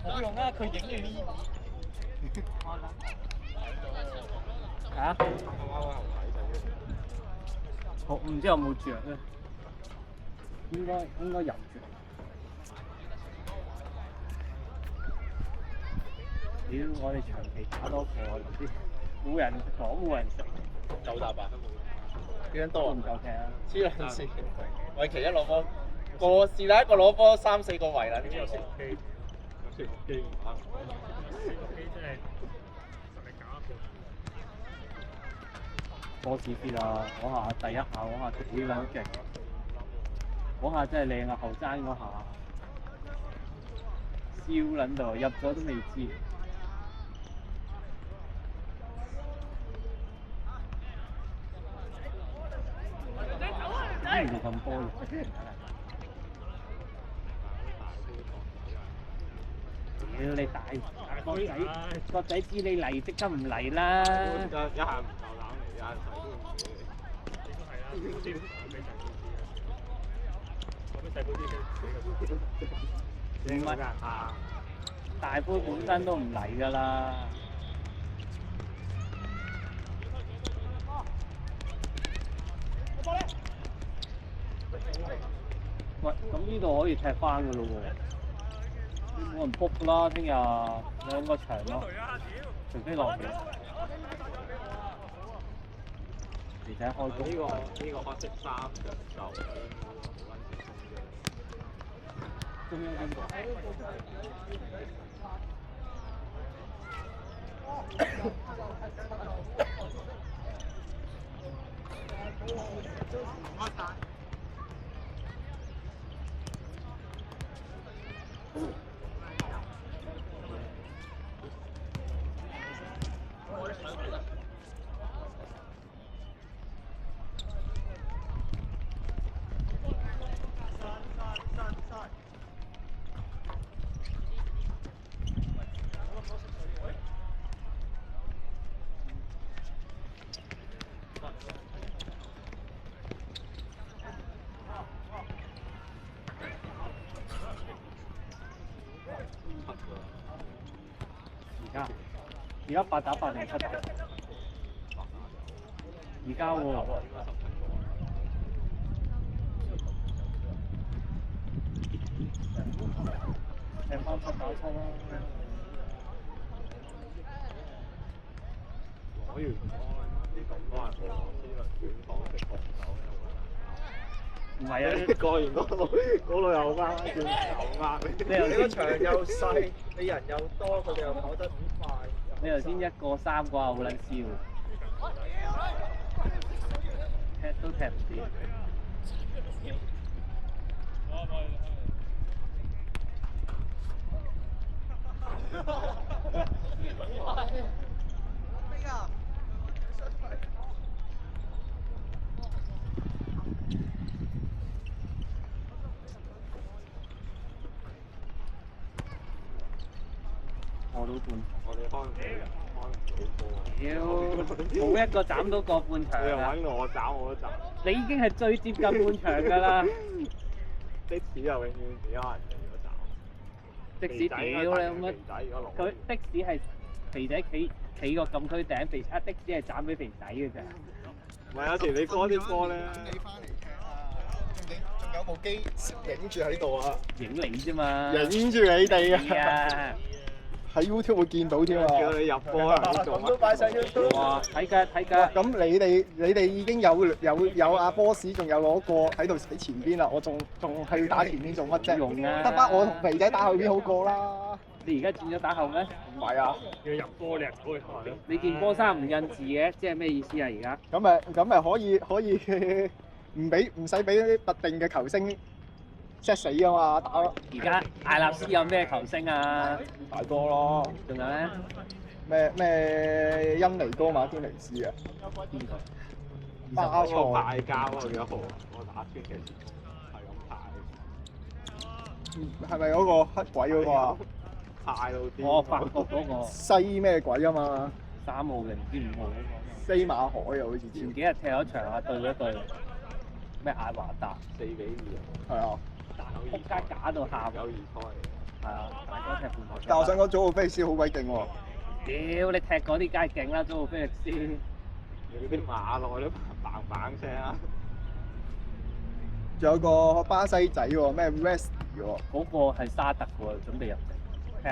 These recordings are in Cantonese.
冇用啊！佢影你呢嚇？我唔知有冇着咧，應該有着。屌！我哋長期打多個，我唔知冇人講冇人食。夠搭啊！幾多多啊？唔夠踢啊！黐兩線，維奇一攞波，個是但一個攞波3、4個圍啦呢個。食機唔啱，食機真係實力搞一個。波士飛啊！嗰下第一下嗰下幾撚勁，嗰下真係靚啊！後踭嗰下，燒撚到入咗都未知。唔咁波嘅。屌你大個仔知你嚟，即刻唔嚟啦！一下唔夠膽嚟，一下細都唔嚟。應該係啦，啲俾細杯啲，俾細杯啲。唔係大杯本身都唔嚟㗎啦。喂，咁呢度可以踢翻㗎咯喎，冇人 book 啦，聽日兩個場咯，除非落雨。而且開工。呢個黑色衫就夠。中央邊個？而家8打8定7打？而家喎，踢翻7打7啦。攞完啲咁多人俄羅斯輪卷房食紅酒唔係啊，過完嗰度又啱，轉又啱。你個場又細，你人又多，佢哋又跑得好快。你頭先1個3個好撚燒，踢都踢唔掂。我都半，我哋開唔到人，開唔到波。屌，冇一個斬到過半場你又啊！揾我斬我都斬。你已經係最接近半場㗎啦。的士又永遠俾人哋咗斬。的士屌你咁乜？佢的士係肥仔企個禁區頂，的士係斬俾肥仔嘅咋。唔係有時你嗰啲波咧，你翻嚟踢啊！仲有部機影住喺度啊！影你啫嘛。影住你哋啊！喺 YouTube 會見到添啊！叫你入波啊！咁都擺上 YouTube。哇！睇㗎睇㗎。咁你哋已經有阿 boss 仲有攞過喺度喺前邊啦，我仲去打前邊做乜啫？用啊！得翻我同肥仔打後邊好過啦。你而家轉咗打後咩？唔係啊！要入波你人都去睇。你件波衫唔印字嘅，即係咩意思啊？而家？咁咪可以唔使俾啲特定嘅球星 set 死啊嘛，打而家艾納斯有咩球星啊？大哥咯，仲有咧？咩恩尼哥馬天尼斯啊？邊個？巴塞敗交啊！幾多號啊？我打穿嘅時係咁係咪嗰個黑鬼嗰個啊？派到啲。我法國嗰個西咩鬼啊嘛3號定唔知5號嗰個。西馬海啊，好似前幾日踢咗場啊，對咗對咩艾華達4-2。係啊。撲街假到喊。友誼賽嚟。係啊，大哥踢半個場。但我想講祖奧菲力斯好鬼勁喎。屌你踢嗰啲梗係勁啦，祖奧菲力斯。你啲馬內都嘭嘭聲啊！仲有個巴西仔喎，咩 West 喎？嗰個係沙特喎，準備入籍。踢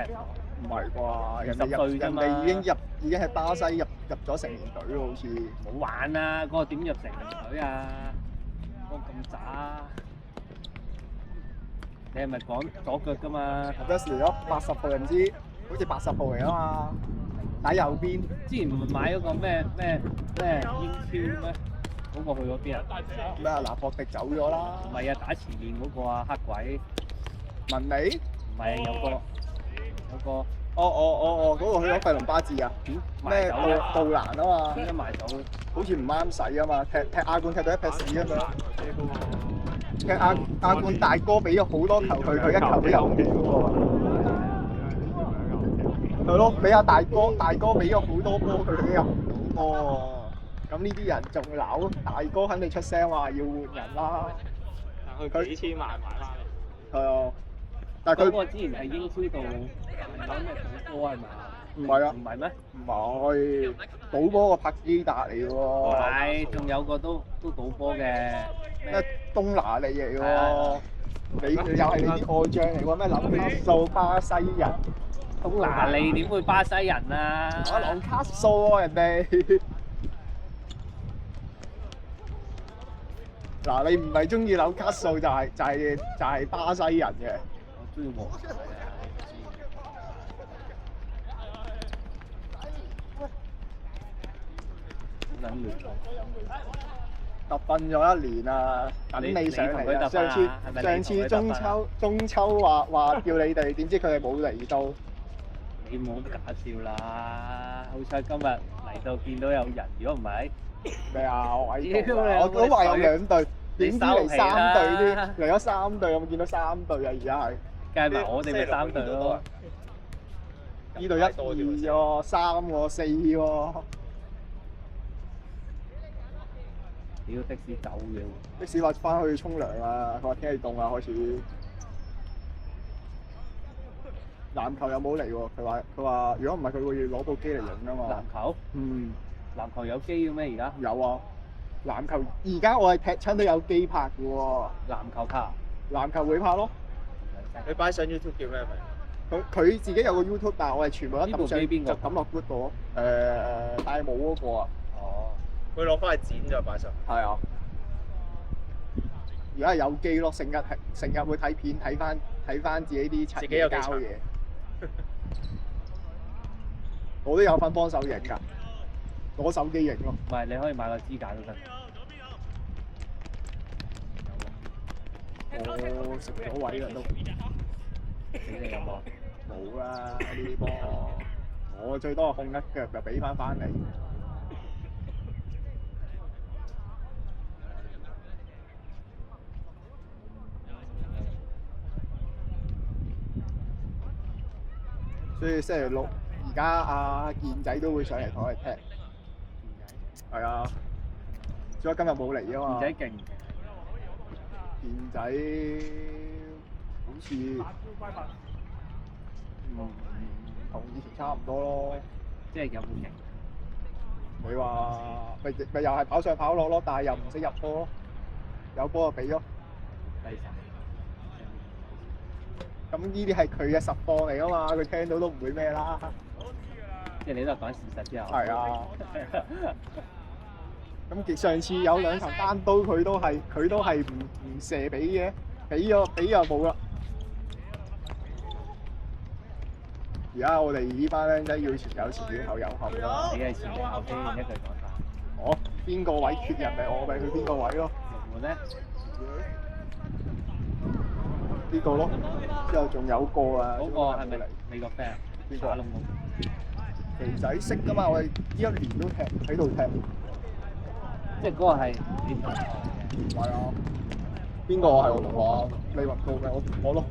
唔係啩？人哋20歲啫嘛已經係巴西入咗成年隊喎，好似。冇玩啊！嗰個點入成年隊啊？嗰個咁渣。你係咪講左腳㗎嘛 West 嚟咗80號人知，好似80號嚟啊嘛，打右邊。之前唔係買嗰個咩英超咩？嗰個去咗邊啊？咩啊？拿破迪走咗啦。唔係啊，打前面嗰個啊，黑鬼。文尼？唔係有個。嗰個去咗費倫巴治啊？咩杜蘭啊嘛？點解賣走？好似唔啱使啊嘛，踢亞冠踢到一撇屎咁樣。踢亞冠大哥俾咗好多球佢一球都入唔到喎。係咯，俾阿大哥俾咗好多波佢都入唔到波。咁呢啲人仲鬧，大哥肯定出聲話要換人啦。佢幾千萬買翻嚟。係啊，但係佢嗰個之前係英超度講咩賭波係嘛？唔係啊。唔係咩？唔係賭波個帕基達嚟嘅喎。係，仲有個都賭波嘅。咩東拿利嚟喎？你又係你啲外將嚟喎？咩紐卡素巴西人？東拿利點會巴西人啊？紐卡素喎人哋。嗱，你唔係中意紐卡素就係巴西人嘅。我中意黃牌啊！緊聯賽。特訓咗1年啊，等你上嚟啊！上次中秋話叫你哋，點知佢哋冇嚟到。你冇咁假笑啦！好彩今日嚟到見到有人，如果唔係咩啊？我都話有2隊，點知嚟3隊啲？嚟咗3隊，有冇見到3隊啊？而家係計埋我哋咪3隊咯。呢度1、2喎，3喎，4喎。屌的士走嘅，的士話翻去沖涼啊！佢話天氣凍啊，開始。籃球有冇嚟喎？佢話如果唔係佢會攞部機嚟影㗎嘛。籃球？嗯。籃球有機嘅咩？而家？有啊。籃球而家我係踢親都有機拍嘅喎。籃球卡？籃球會拍咯。你擺上 YouTube 叫咩名？佢自己有個 YouTube，但係我係全部一抌上邊個？就抌落 Good 度咯。戴帽嗰個啊。哦。佢攞翻去剪咗擺上。係啊。而家係有機咯，成日會睇片，睇翻自己啲陳交嘢。我都有份幫手影㗎，攞手機影咯。唔係，你可以買個支架都得。我食咗位啦都。你有冇？冇啦，呢啲波。我最多係控一腳就俾翻你。所以星期6而家阿健仔都會上嚟同我哋踢。係啊，只不過今日冇嚟啊嘛。健仔勁。健仔好似同以前差唔多咯。即係有冇型？你話咪又係跑上跑落咯，但係又唔識入波咯。有波就俾咯。咁呢啲係佢嘅實況嚟㗎嘛，佢聽到都唔會咩啦。即係你都係講事實之後。係啊。咁上次有2球單刀，佢都係唔射俾嘅，俾又冇啦。而家我哋呢班僆仔要前有前，要後有後啦。你係前定後先？一句講晒。我邊個位缺人咪我咪去邊個位咯。門咧？呢個咯，之後仲有個啊。嗰個係咪你個 friend？邊個？肥仔識㗎嘛，我哋呢1年都喺度踢。即係嗰個係你同學嘅。係啊。邊個係我同學？李雲高咪我同學咯。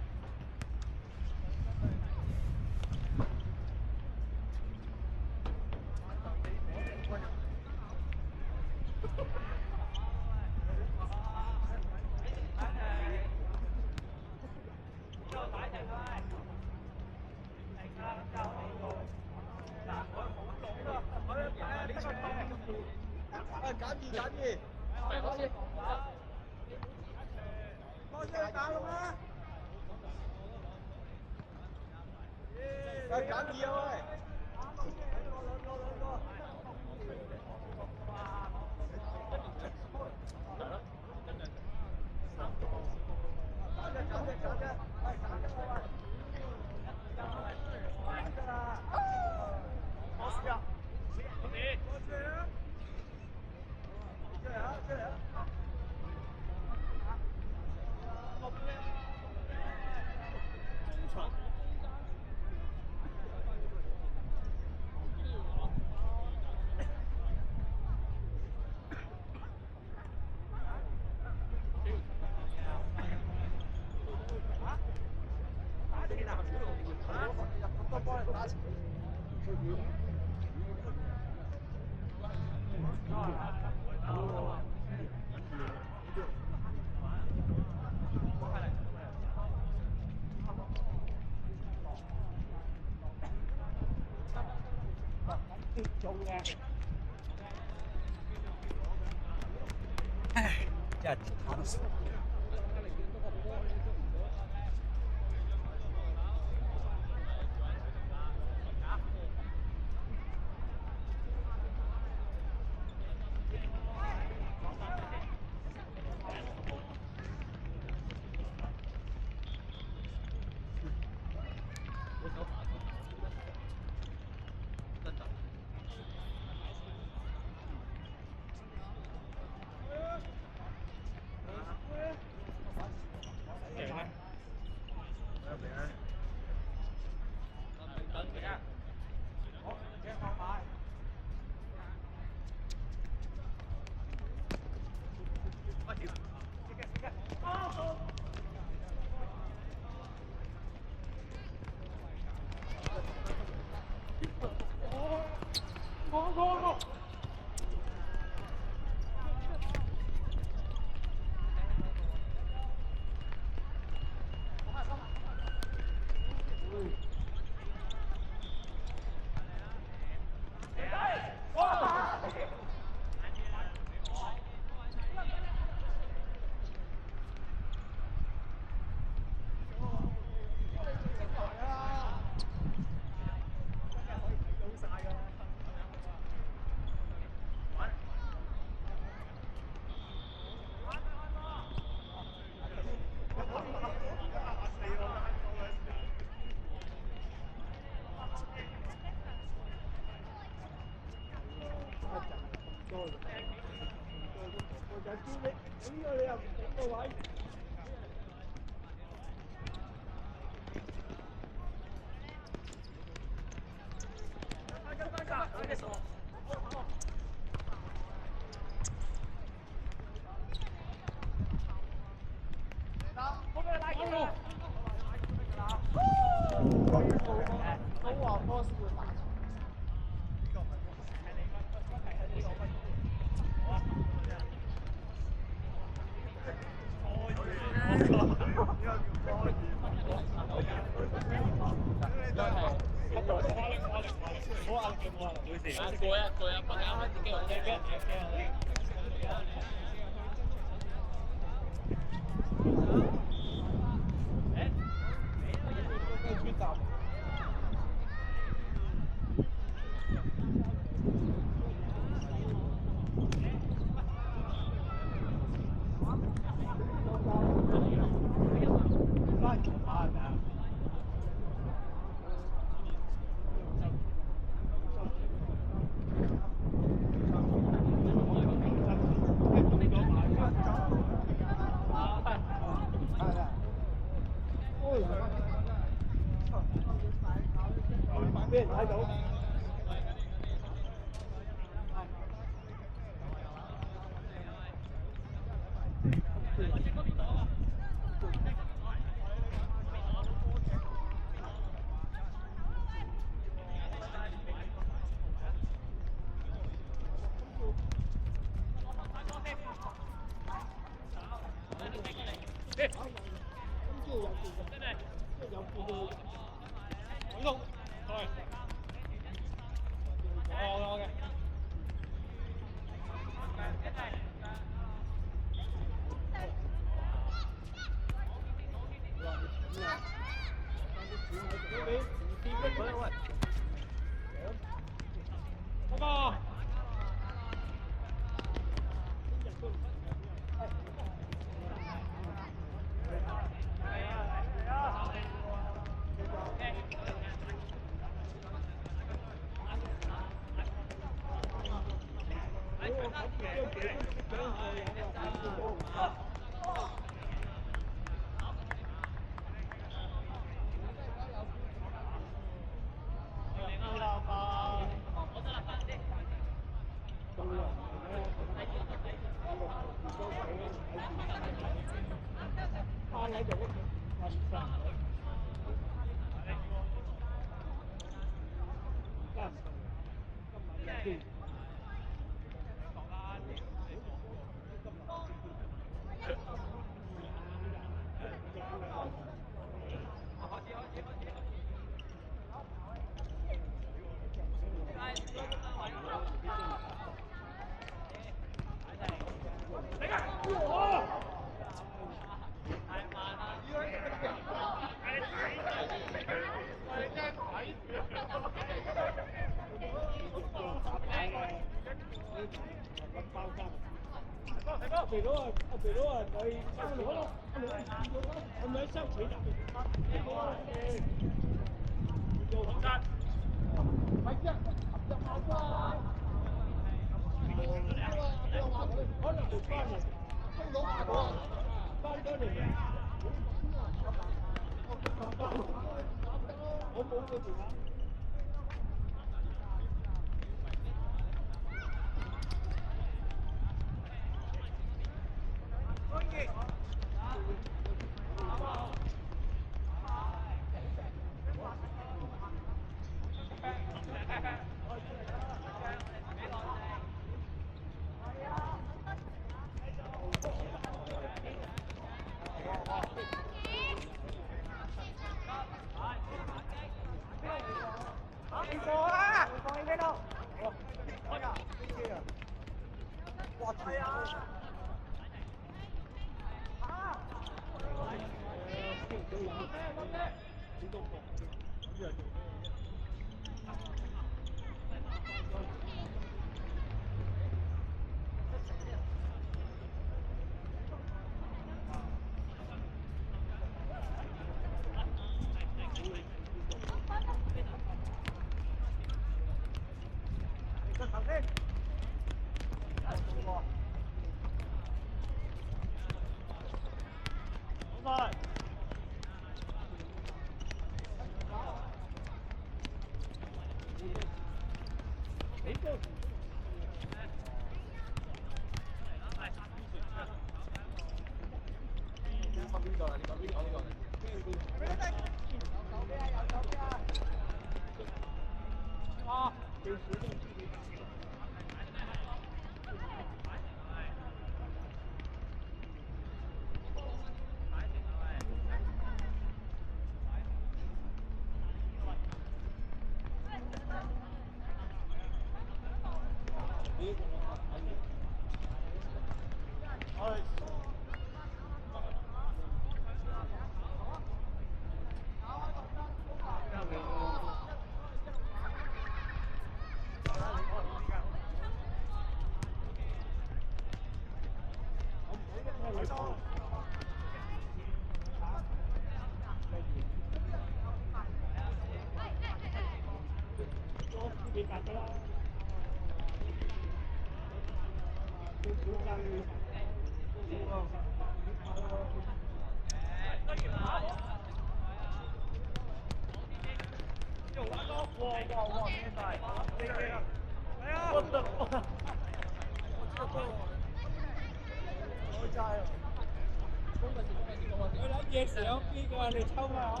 嘢上邊㗎，你抽啊！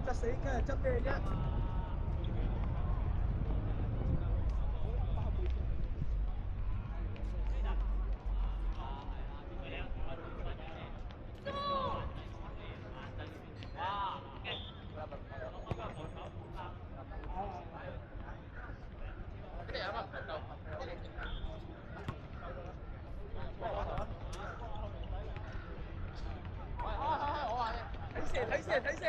執死嘅，執咩啫？睇射！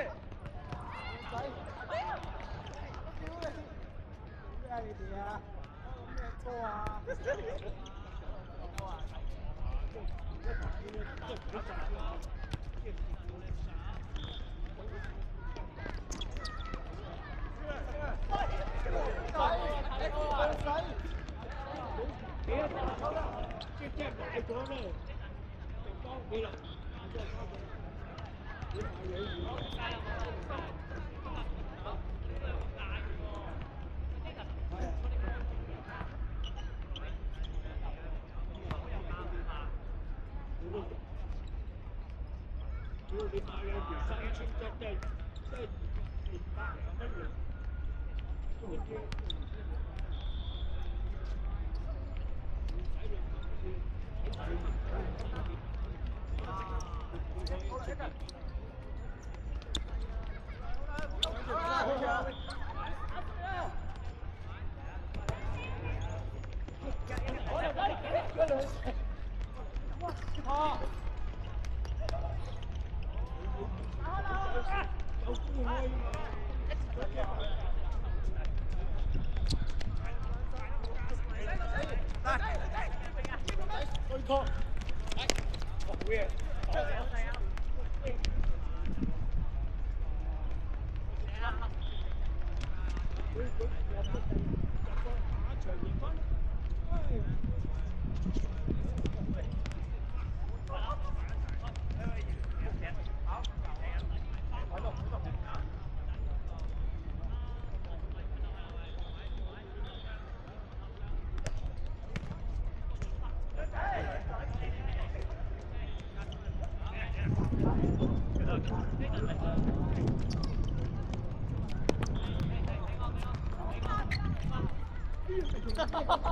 咩你哋啊？咩歌啊？即係買咗咧，就幫佢啦。你買兩條新青汁，即係200零蚊都唔知。屌！